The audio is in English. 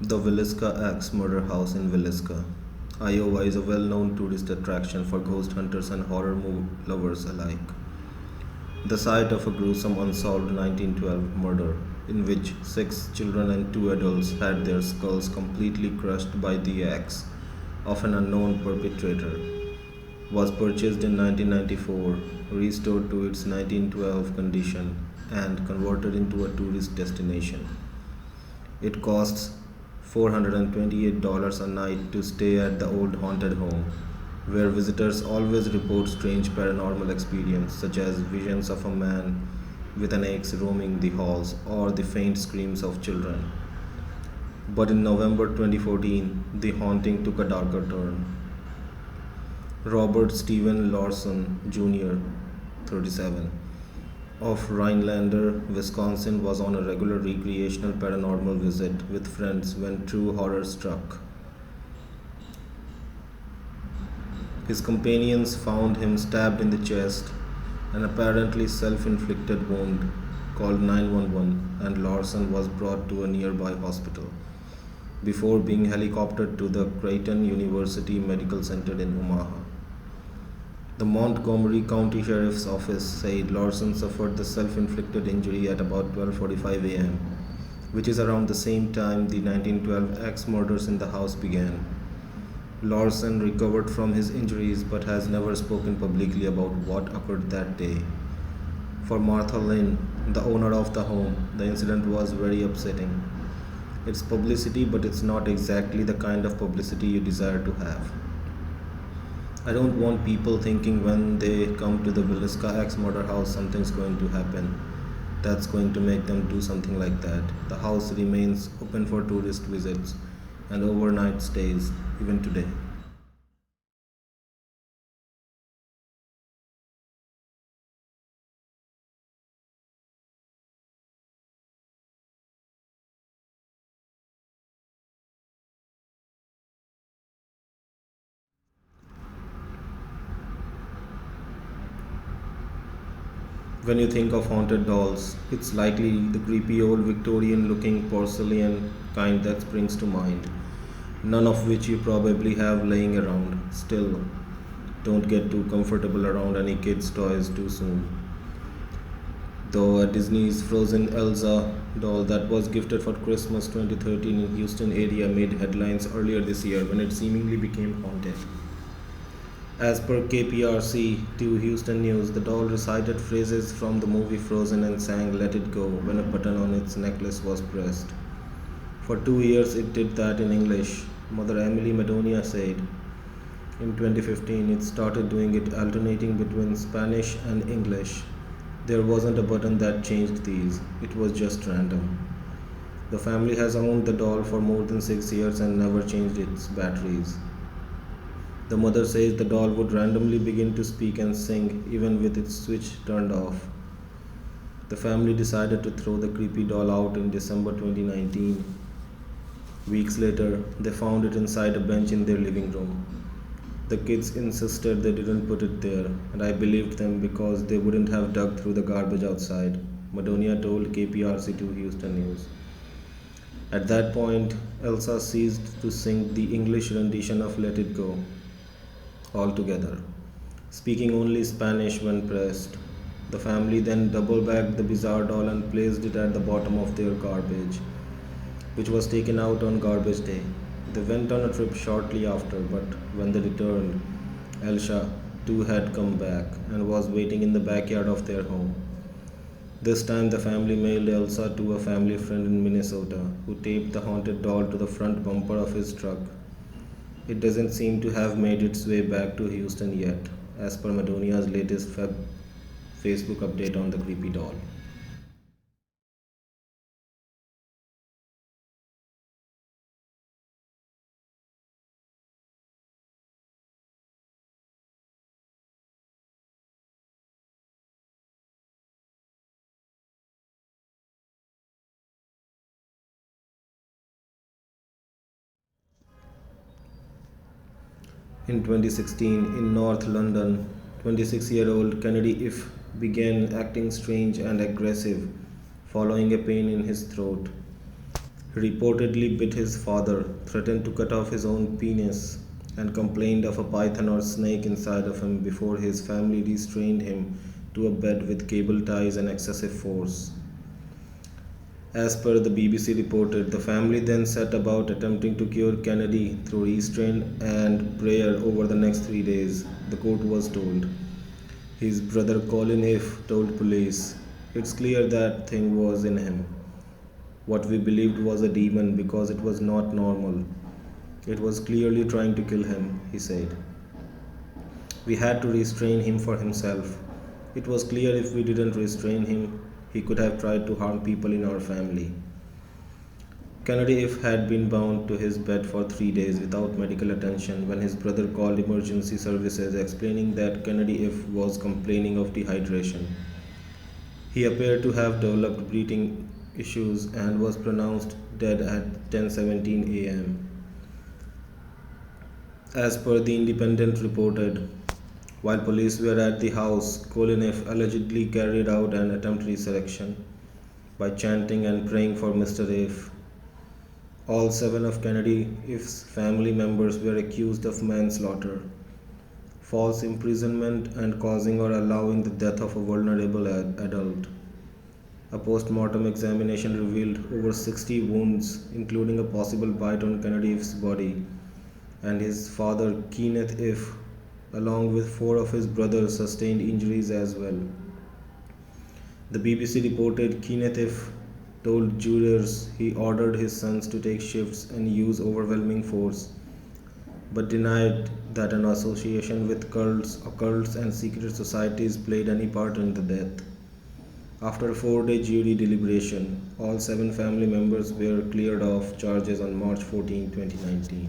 The Villisca Axe Murder House in Villisca, Iowa is a well known tourist attraction for ghost hunters and horror movie lovers alike. The site of a gruesome unsolved 1912 murder, in which six children and two adults had their skulls completely crushed by the axe of an unknown perpetrator, was purchased in 1994, restored to its 1912 condition, and converted into a tourist destination. It costs $428 a night to stay at the old haunted home, where visitors always report strange paranormal experiences such as visions of a man with an axe roaming the halls or the faint screams of children. But in November 2014, the haunting took a darker turn. Robert Stephen Lawson Jr., 37, of Rhinelander, Wisconsin, was on a regular recreational paranormal visit with friends when true horror struck. His companions found him stabbed in the chest, an apparently self inflicted wound, called 911, and Lawson was brought to a nearby hospital before being helicoptered to the Creighton University Medical Center in Omaha. The Montgomery County Sheriff's Office said Lawson suffered the self-inflicted injury at about 12:45 a.m., which is around the same time the 1912 axe murders in the house began. Lawson recovered from his injuries but has never spoken publicly about what occurred that day. For Martha Lynn, the owner of the home, the incident was very upsetting. It's publicity, but it's not exactly the kind of publicity you desire to have. I don't want people thinking when they come to the Villisca Axe murder house something's going to happen. That's going to make them do something like that. The house remains open for tourist visits and overnight stays, even today. When you think of haunted dolls, it's likely the creepy old Victorian looking porcelain kind that springs to mind, none of which you probably have laying around. Still, don't get too comfortable around any kids' toys too soon. Though a Disney's Frozen Elsa doll that was gifted for Christmas 2013 in Houston area made headlines earlier this year when it seemingly became haunted. As per KPRC 2 Houston News, the doll recited phrases from the movie Frozen and sang Let It Go when a button on its necklace was pressed. For 2 years it did that in English, Mother Emily Madonia said. In 2015, it started doing it alternating between Spanish and English. There wasn't a button that changed these, it was just random. The family has owned the doll for more than 6 years and never changed its batteries. The mother says the doll would randomly begin to speak and sing even with its switch turned off. The family decided to throw the creepy doll out in December 2019. Weeks later, they found it inside a bench in their living room. The kids insisted they didn't put it there, and I believed them because they wouldn't have dug through the garbage outside, Madonia told KPRC2 Houston News. At that point, Elsa ceased to sing the English rendition of Let It Go altogether, speaking only Spanish when pressed. The family then double bagged the bizarre doll and placed it at the bottom of their garbage, which was taken out on garbage day. They went on a trip shortly after, but when they returned, Elsa too had come back and was waiting in the backyard of their home. This time, the family mailed Elsa to a family friend in Minnesota who taped the haunted doll to the front bumper of his truck. It doesn't seem to have made its way back to Houston yet, as per Madonia's latest Facebook update on the creepy doll. In 2016, in North London, 26-year-old Kennedy If began acting strange and aggressive following a pain in his throat. He reportedly bit his father, threatened to cut off his own penis, and complained of a python or snake inside of him before his family restrained him to a bed with cable ties and excessive force. As per the BBC reported, the family then set about attempting to cure Kennedy through restraint and prayer over the next 3 days, the court was told. His brother Colin If told police, "It's clear that thing was in him. What we believed was a demon because it was not normal. It was clearly trying to kill him," he said. "We had to restrain him for himself. It was clear if we didn't restrain him, he could have tried to harm people in our family." Kennedy If had been bound to his bed for 3 days without medical attention when his brother called emergency services explaining that Kennedy If was complaining of dehydration. He appeared to have developed breathing issues and was pronounced dead at 10:17 a.m. As per the Independent reported, while police were at the house, Colin If allegedly carried out an attempted resurrection by chanting and praying for Mr. If. All seven of Kennedy If's family members were accused of manslaughter, false imprisonment, and causing or allowing the death of a vulnerable adult. A post mortem examination revealed over 60 wounds, including a possible bite on Kennedy If's body, and his father, Kenneth If, along with four of his brothers, sustained injuries as well. The BBC reported Kenneth If told jurors he ordered his sons to take shifts and use overwhelming force, but denied that an association with cults, occults, and secret societies played any part in the death. After a 4 day jury deliberation, all seven family members were cleared of charges on March 14, 2019.